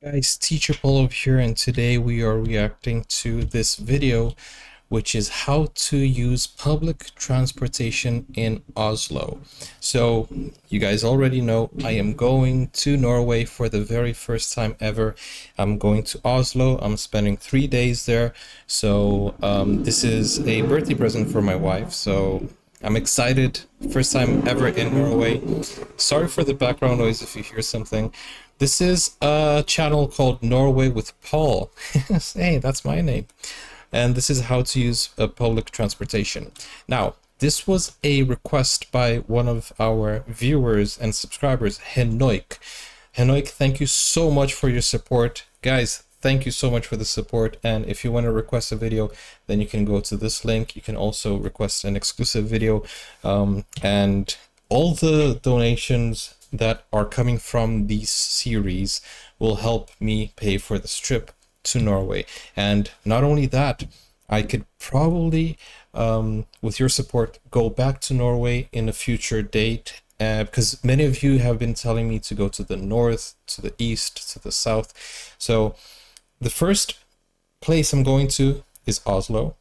Guys, Teacher Polo here, and today we are reacting to this video, which is how to use public transportation in Oslo. So, you guys already know I am going to Norway for the very first time ever. I'm going to Oslo. I'm spending 3 days there. So, this is a birthday present for my wife. So, I'm excited. First time ever in Norway. Sorry for the background noise if you hear something. This is a channel called Norway with Paul. Hey, that's my name. And this is how to use public transportation. Now, this was a request by one of our viewers and subscribers, Henoik. Henoik, thank you so much for your support. Guys, thank you so much for the support. And if you want to request a video, then you can go to this link. You can also request an exclusive video. And all the donations that are coming from these series will help me pay for this trip to Norway. And not only that, I could probably, with your support, go back to Norway in a future date, because many of you have been telling me to go to the north, to the east, to the south. So the first place I'm going to is Oslo.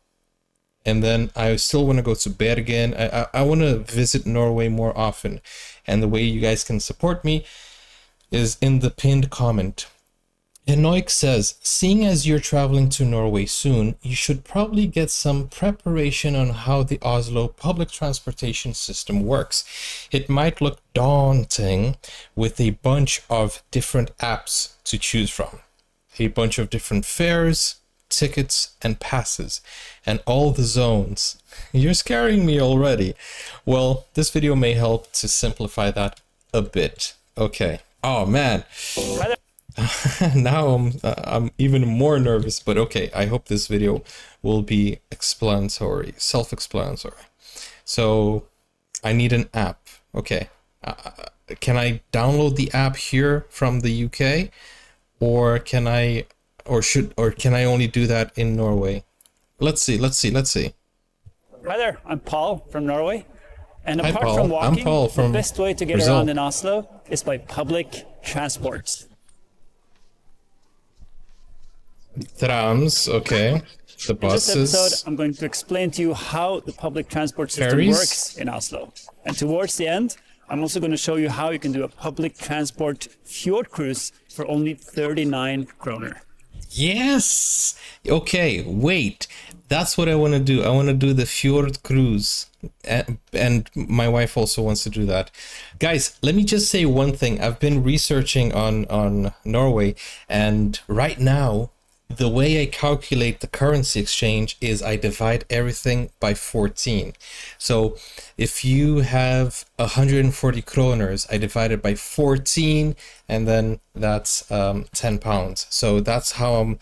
And then I still want to go to Bergen. I want to visit Norway more often. And the way you guys can support me is in the pinned comment. Henoik says, seeing as you're traveling to Norway soon, you should probably get some preparation on how the Oslo public transportation system works. It might look daunting with a bunch of different apps to choose from. A bunch of different fares, tickets and passes, and all the zones. You're scaring me already. Well, this video may help to simplify that a bit. Okay. Oh man. Now I'm even more nervous, but okay. I hope this video will be explanatory, self-explanatory. So I need an app. Okay. Can I download the app here from the UK, or can I can I only do that in Norway? Let's see. Hi there, I'm Paul from Norway. And Hi, apart Paul. from walking, I'm Paul from the best way to get Brazil. around in Oslo is by public transport. Trams, okay. The In this buses. episode, I'm going to explain to you how the public transport system Ferries? works in Oslo. And towards the end, I'm also going to show you how you can do a public transport fjord cruise for only 39 kroner. Yes. Okay, wait. That's what I want to do. I want to do the fjord cruise. And my wife also wants to do that. Guys, let me just say one thing. I've been researching on Norway, and right now the way I calculate the currency exchange is I divide everything by 14. So if you have 140 kroners, I divide it by 14, and then that's 10 pounds. So that's how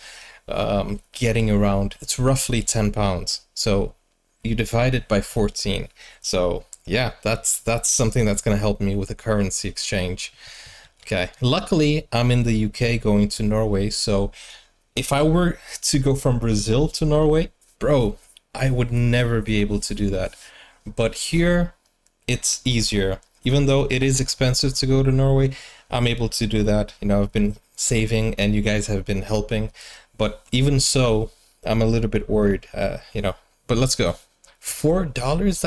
I'm getting around. It's roughly 10 pounds. So you divide it by 14. So yeah, that's something that's going to help me with the currency exchange. Okay. Luckily, I'm in the UK going to Norway, so if I were to go from Brazil to Norway, bro, I would never be able to do that. But here, it's easier. Even though it is expensive to go to Norway, I'm able to do that. You know, I've been saving and you guys have been helping. But even so, I'm a little bit worried, you know. But let's go. $4,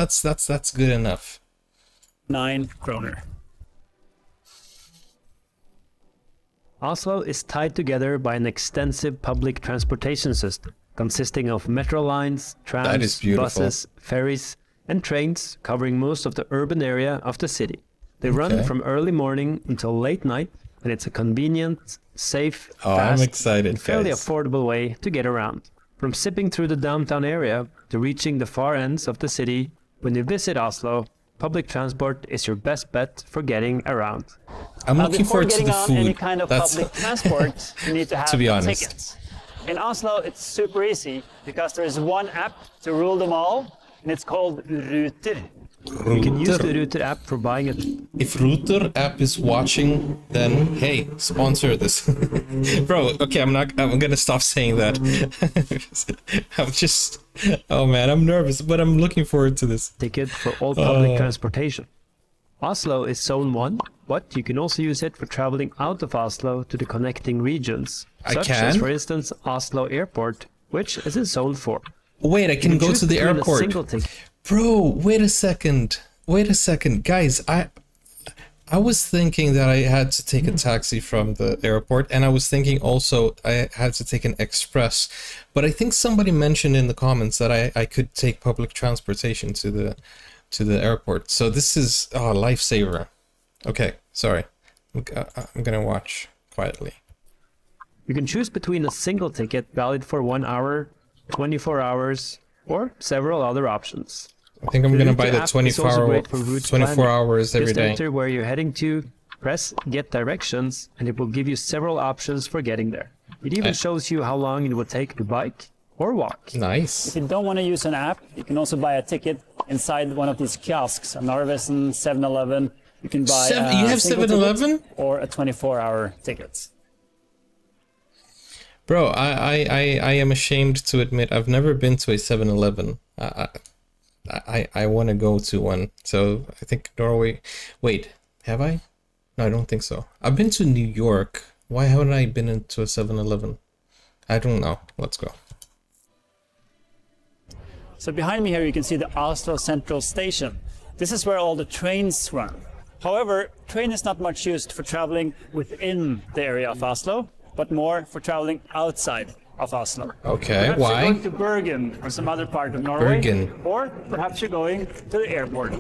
that's good enough. 9 kroner. Oslo is tied together by an extensive public transportation system, consisting of metro lines, That is trams, beautiful. buses, ferries, and trains covering most of the urban area of the city. They run Okay. from early morning until late night, and it's a convenient, safe, Oh, I'm fast, excited, and fairly guys. affordable way to get around. From zipping through the downtown area to reaching the far ends of the city, when you visit Oslo, public transport is your best bet for getting around. I'm looking Before forward to getting the on any food. kind of That's public transport, you need to have To be honest. tickets. In Oslo, it's super easy because there is one app to rule them all, and it's called Ruter. You can use the Ruter. Ruter app for buying a If Ruter app is watching, then hey, sponsor this. Bro, okay, I'm gonna stop saying that. I'm just, oh man, I'm nervous, but I'm looking forward to this. ticket for all public transportation. Oslo is Zone 1, but you can also use it for traveling out of Oslo to the connecting regions, such as, for instance, Oslo Airport, which is in Zone 4. Wait, I can go to the airport. Bro, wait a second. Guys, I was thinking that I had to take a taxi from the airport, and I was thinking also I had to take an express. But I think somebody mentioned in the comments that I could take public transportation to the airport. So this is a lifesaver. Okay, sorry. I'm gonna watch quietly. You can choose between a single ticket valid for 1 hour, 24 hours, or several other options. I think I'm gonna buy the 24 hours every day. Just enter where you're heading to, press Get Directions, and it will give you several options for getting there. It even shows you how long it will take to bike or walk. Nice. If you don't want to use an app, you can also buy a ticket inside one of these kiosks, a Narvesen, 7-Eleven. You can buy you have 7-Eleven or a 24-hour ticket. Bro, I am ashamed to admit I've never been to a 7-Eleven. I want to go to one. So I think Norway. Wait, have I? No, I don't think so. I've been to New York. Why haven't I been into a 7-Eleven? I don't know. Let's go. So behind me here you can see the Oslo Central Station. This is where all the trains run. However, train is not much used for traveling within the area of Oslo, but more for traveling outside of Oslo. Okay, perhaps why? You're going to Bergen or some other part of Norway. Bergen. Or perhaps you're going to the airport.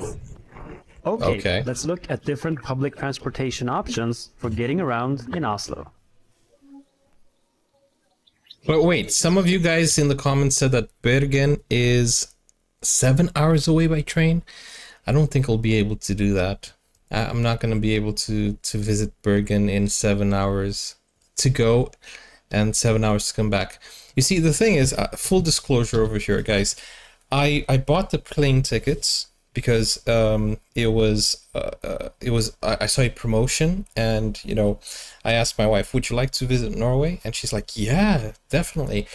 Okay, let's look at different public transportation options for getting around in Oslo. But wait, some of you guys in the comments said that Bergen is 7 hours away by train. I don't think I'll be able to do that. I'm not going to be able to visit Bergen in 7 hours to go and 7 hours to come back. You see, the thing is, full disclosure over here, guys. I bought the plane tickets because I saw a promotion, and you know, I asked my wife, would you like to visit Norway? And she's like, yeah, definitely.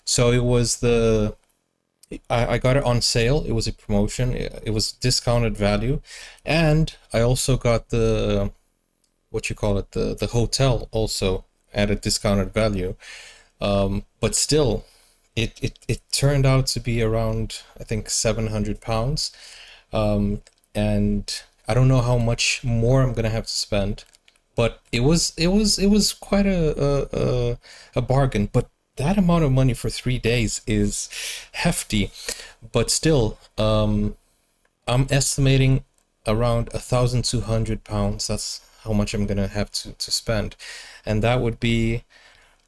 So it was I got it on sale. It was a promotion. It was discounted value, and I also got the the hotel also at a discounted value. But still, it turned out to be around, I think, £700. And I don't know how much more I'm gonna have to spend, but it was quite a bargain. But that amount of money for 3 days is hefty. But still, I'm estimating around £1,200. That's how much I'm gonna have to spend, and that would be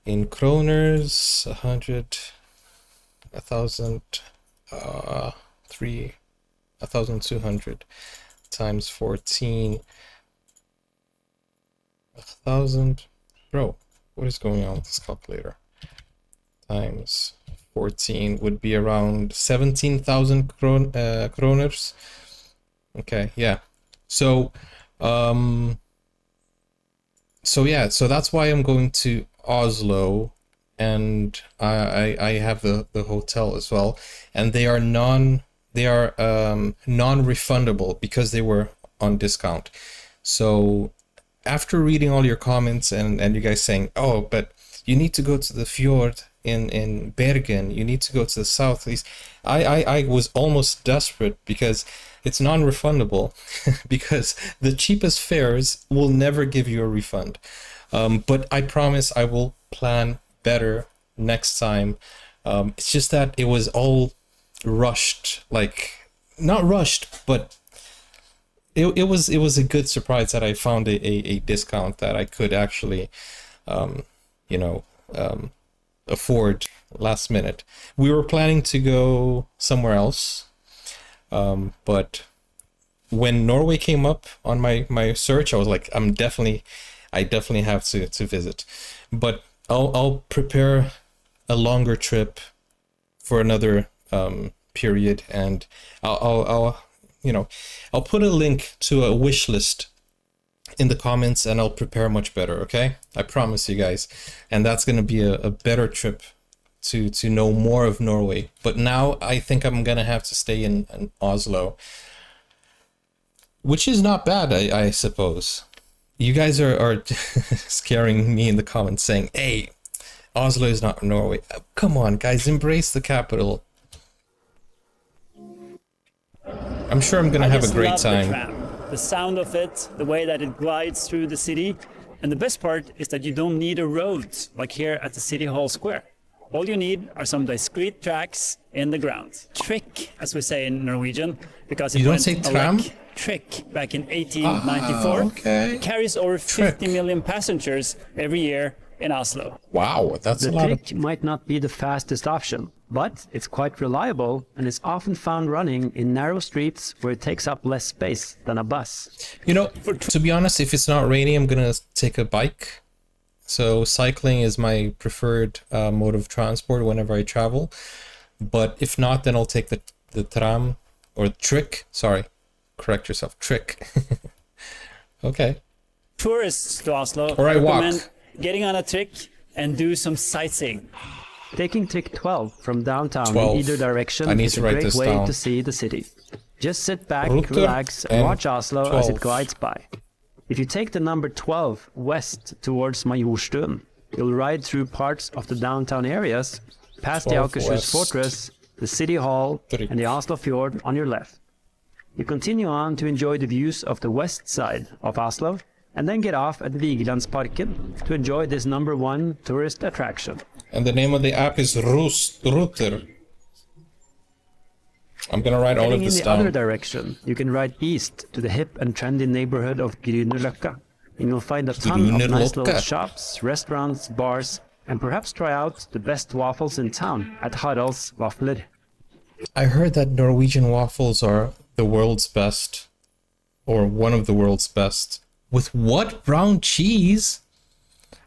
in kroners 1,200 times 14. 1,000. Bro, what is going on with this calculator? Times 14 would be around 17,000 kroners. Okay, yeah. So so that's why I'm going to Oslo, and I have the hotel as well, and they are non-refundable because they were on discount. So after reading all your comments and you guys saying, oh, but you need to go to the fjord in Bergen, you need to go to the southeast, I was almost desperate because it's non-refundable because the cheapest fares will never give you a refund. But I promise I will plan better next time. It's just that it was all rushed, like not rushed, but it was a good surprise that I found a discount that I could actually, afford last minute. We were planning to go somewhere else, but when Norway came up on my search, I was like, I definitely have to visit. But I'll prepare a longer trip for another period, and I'll put a link to a wish list in the comments, and I'll prepare much better. Okay, I promise you guys. And that's gonna be a better trip to know more of Norway. But now I think I'm gonna have to stay in Oslo. which is not bad, I suppose. You guys are scaring me in the comments saying, hey, Oslo is not Norway. Come on, guys, embrace the capital. I'm sure I'm gonna have a great time. The tram, the sound of it, the way that it glides through the city. And the best part is that you don't need a road like here at the City Hall Square. All you need are some discrete tracks in the ground. Trick, as we say in Norwegian, because it went tram? Trick back in 1894. Okay. Carries over 50 million passengers every year in Oslo. Wow, that's a lot of... The trick might not be the fastest option, but it's quite reliable and is often found running in narrow streets where it takes up less space than a bus. You know, to be honest, if it's not raining, I'm gonna take a bike. So cycling is my preferred mode of transport whenever I travel. But if not, then I'll take the tram or trick. Sorry, correct yourself. Trick. Okay. Tourists to Oslo or I recommend walk. Getting on a trick and do some sightseeing. Taking trick 12 from downtown 12. in either direction is a great way to see the city. Just sit back, relax, and watch Oslo 12. as it glides by. If you take the number 12 west towards Majorstuen, you'll ride through parts of the downtown areas, past the Akershus Fortress, the City Hall, and the Oslo Fjord on your left. You continue on to enjoy the views of the west side of Oslo, and then get off at Vigelandsparken to enjoy this #1 tourist attraction. And the name of the app is Ruter. I'm gonna write all of this In the down. other direction, you can ride east to the hip and trendy neighborhood of Grünerløkka, and you'll find a ton of nice little shops, restaurants, bars, and perhaps try out the best waffles in town at Harald's Vafler. I heard that Norwegian waffles are the world's best, or one of the world's best. With what? Brown cheese?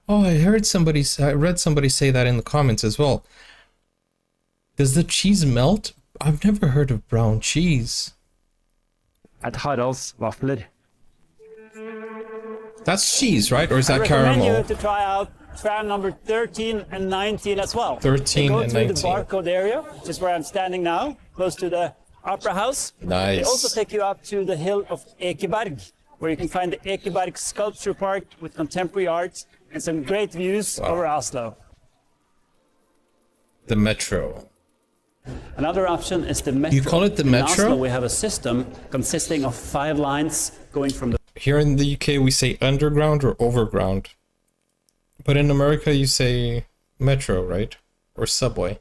Oh, I read somebody say that in the comments as well. Does the cheese melt? I've never heard of brown cheese. At Harald's Vafler. That's cheese, right? Or is that I caramel? recommend you to try out tram number 13 and 19 as well. 13 they go and through 19. the barcode area, which is where I'm standing now, close to the Opera House. Nice. They also take you up to the hill of Ekeberg, where you can find the Ekeberg Sculpture Park with contemporary art and some great views over Oslo. The metro. Another option is the metro. You call it the metro? In Oslo, we have a system consisting of 5 lines going from the... Here in the UK, we say underground or overground. But in America, you say metro, right? Or subway.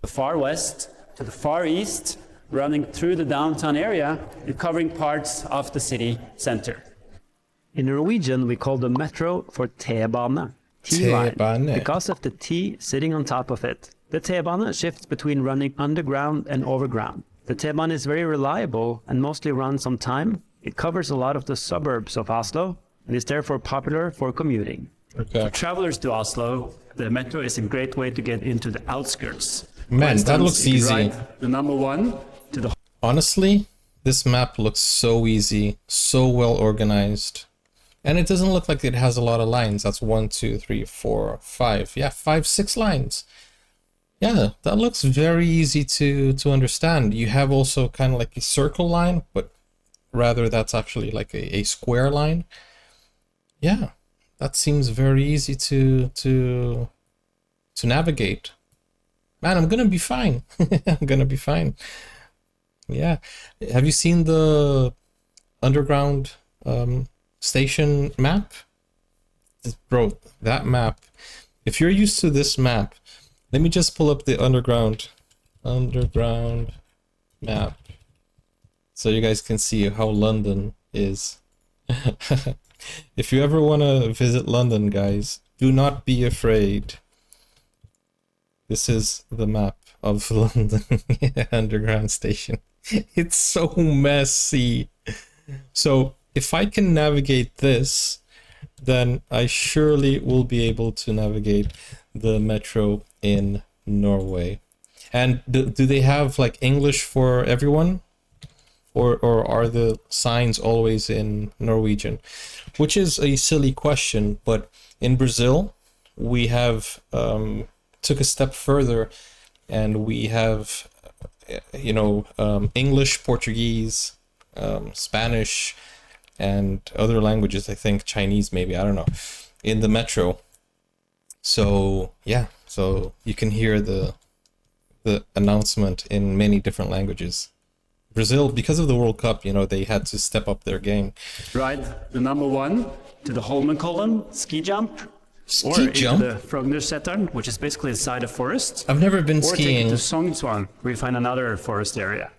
The far west to the far east, running through the downtown area and covering parts of the city center. In Norwegian, we call the metro for T-bane, T-line, because of the T sitting on top of it. The T-bane shifts between running underground and overground. The T-bane is very reliable and mostly runs on time. It covers a lot of the suburbs of Oslo and is therefore popular for commuting. Okay. For travelers to Oslo, the metro is a great way to get into the outskirts. Man, that looks easy. The #1 to the... Honestly, this map looks so easy, so well organized. And it doesn't look like it has a lot of lines. That's 1, 2, 3, 4, 5. Yeah, 5, 6 lines. Yeah, that looks very easy to understand. You have also kind of like a circle line, but rather that's actually like a square line. Yeah, that seems very easy to navigate. Man, I'm gonna be fine. I'm gonna be fine. Yeah. Have you seen the underground station map? Bro, that map. If you're used to this map, let me just pull up the underground map so you guys can see how London is. If you ever want to visit London, guys, do not be afraid. This is the map of London underground station. It's so messy. So if I can navigate this, then I surely will be able to navigate the metro in Norway. And do they have like English for everyone? Or are the signs always in Norwegian? Which is a silly question, but in Brazil, we have took a step further, and we have English, Portuguese, Spanish, and other languages, I think Chinese maybe, I don't know, in the metro. So yeah, so you can hear the announcement in many different languages. Brazil, because of the World Cup, you know, they had to step up their game. Ride the number 1 to the Holmenkollen ski jump. Ski jump? Or into the Frognerseteren, which is basically a side of forest. I've never been or skiing. Or take it to Sognsvann, where you find another forest area.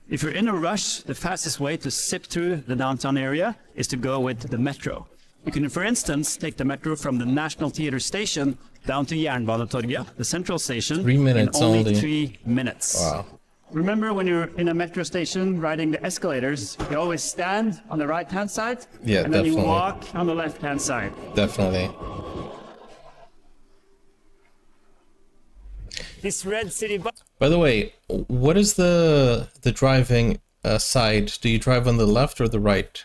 If you're in a rush, the fastest way to zip through the downtown area is to go with the metro. You can, for instance, take the metro from the National Theatre station down to Jernbanetorget, the central station, 3 minutes in only only. 3 minutes. Wow. Remember when you're in a metro station riding the escalators, you always stand on the right-hand side, Yeah, and then definitely. you walk on the left-hand side. Definitely. This red city bus. By the way, what is the driving side? Do you drive on the left or the right?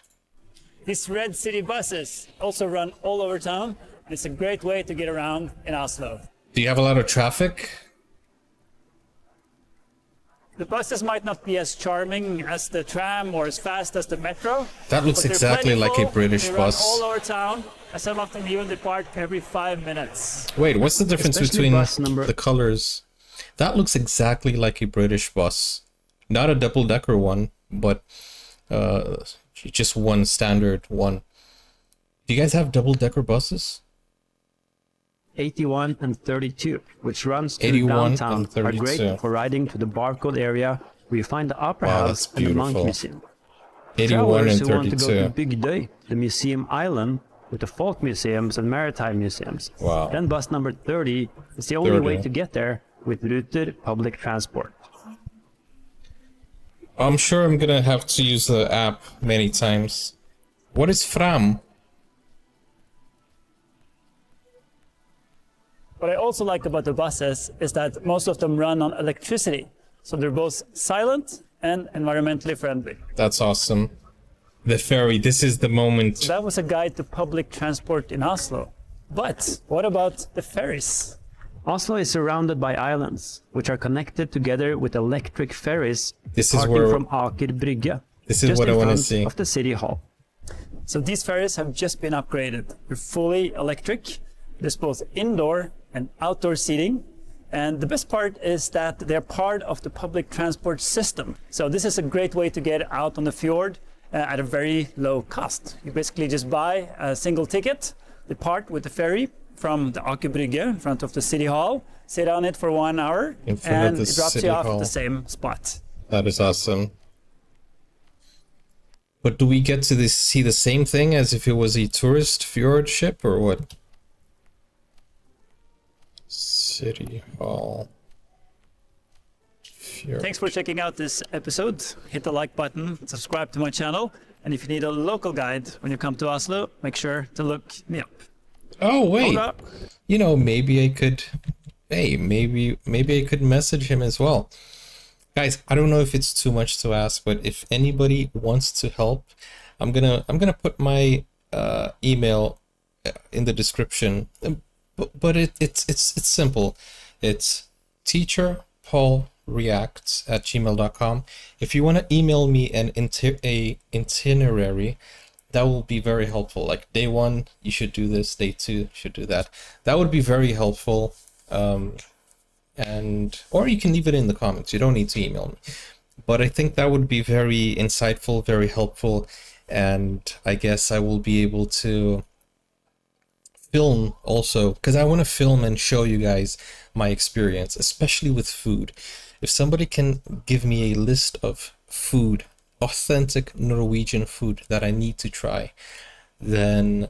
These red city buses also run all over town. It's a great way to get around in Oslo. Do you have a lot of traffic? The buses might not be as charming as the tram or as fast as the metro. That looks but they're exactly like a plentiful. British they bus. Run all over town, and some of them even depart every 5 minutes. Wait, what's the difference Especially between bus number- the colors? That looks exactly like a British bus. Not a double-decker one, but just one standard one. Do you guys have double-decker buses? 81 and 32, which runs through 81 downtown, and are 32. great for riding to the barcode area where you find the Opera Wow, House that's and the Monk beautiful. Museum. 81 Travelers and who want to go 32. to Bygdøy, the museum island, with the folk museums and maritime museums. Wow. Then bus number 30 is the only way 30. to get there with Ruter public transport. I'm sure I'm gonna have to use the app many times. What is Fram? What I also like about the buses is that most of them run on electricity. So they're both silent and environmentally friendly. That's awesome. The ferry, this is the moment. That was a guide to public transport in Oslo. But what about the ferries? Oslo is surrounded by islands, which are connected together with electric ferries This is parting where- from Aker Brygge, This is just what in I want to front see. of the city hall. So these ferries have just been upgraded. They're fully electric. There's both indoor and outdoor seating. And the best part is that they're part of the public transport system. So this is a great way to get out on the fjord at a very low cost. You basically just buy a single ticket, depart with the ferry from the Aker Brygge in front of the city hall, sit on it for 1 hour, In front of and the it drops city you off hall. at the same spot. That is awesome. But do we get to see the same thing as if it was a tourist fjord ship or what? City Hall. Fjord. Thanks for checking out this episode. Hit the like button, subscribe to my channel, and if you need a local guide when you come to Oslo, make sure to look me up. Oh wait, Hold up. you know, maybe I could. Hey, maybe I could message him as well. Guys, I don't know if it's too much to ask, but if anybody wants to help, I'm gonna put my email in the description. But it's simple. It's teacherpaulreacts@gmail.com. If you want to email me an itinerary, that will be very helpful. Like day 1, you should do this. Day 2, you should do that. That would be very helpful. Or you can leave it in the comments. You don't need to email me. But I think that would be very insightful, very helpful, and I guess I will be able to film also, because I want to film and show you guys my experience, especially with food. If somebody can give me a list of food, authentic Norwegian food that I need to try, then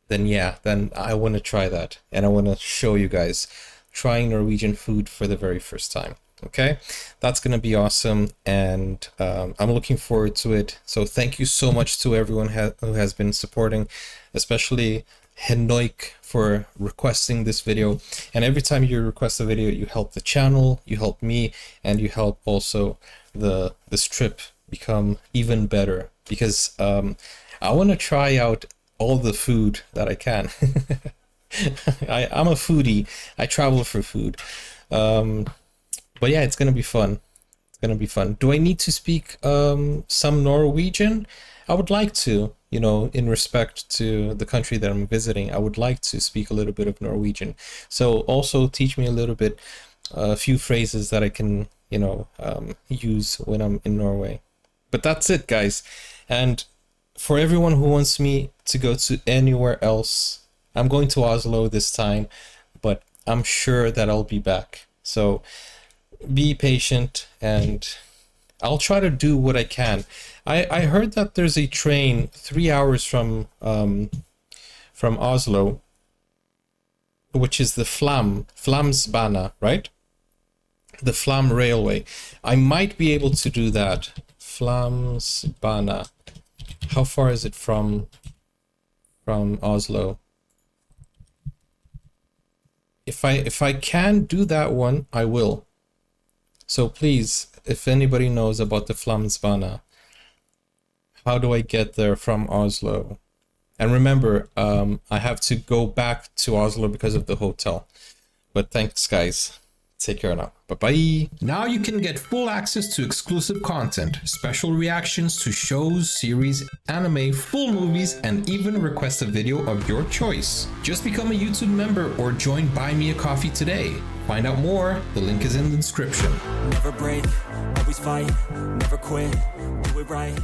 yeah, then I want to try that, and I want to show you guys trying Norwegian food for the very first time. Okay, that's gonna be awesome, and I'm looking forward to it. So thank you so much to everyone who has been supporting, especially Henoik for requesting this video. And every time you request a video, you help the channel, you help me, and you help also this trip become even better, because I want to try out all the food that I can. I'm a foodie. I travel for food. But yeah, it's gonna be fun. gonna be fun. Do I need to speak some Norwegian? I would like to, you know, in respect to the country that I'm visiting, I would like to speak a little bit of Norwegian. So also teach me a little bit, a few phrases that I can, you know, use when I'm in Norway. But that's it, guys. And for everyone who wants me to go to anywhere else, I'm going to Oslo this time, but I'm sure that I'll be back. So be patient, and I'll try to do what I can. I heard that there's a train 3 hours from Oslo, which is the Flamsbana, right? The Flam Railway. I might be able to do that. Flamsbana. How far is it from Oslo? If I can do that one, I will. So please, if anybody knows about the Flamsbana, how do I get there from Oslo? And remember, I have to go back to Oslo because of the hotel. But thanks, guys. Take care now. Bye-bye. Now you can get full access to exclusive content, special reactions to shows, series, anime, full movies, and even request a video of your choice. Just become a YouTube member or join Buy Me a Coffee today. Find out more, the link is in the description. Never break, always fight, never quit, do it right.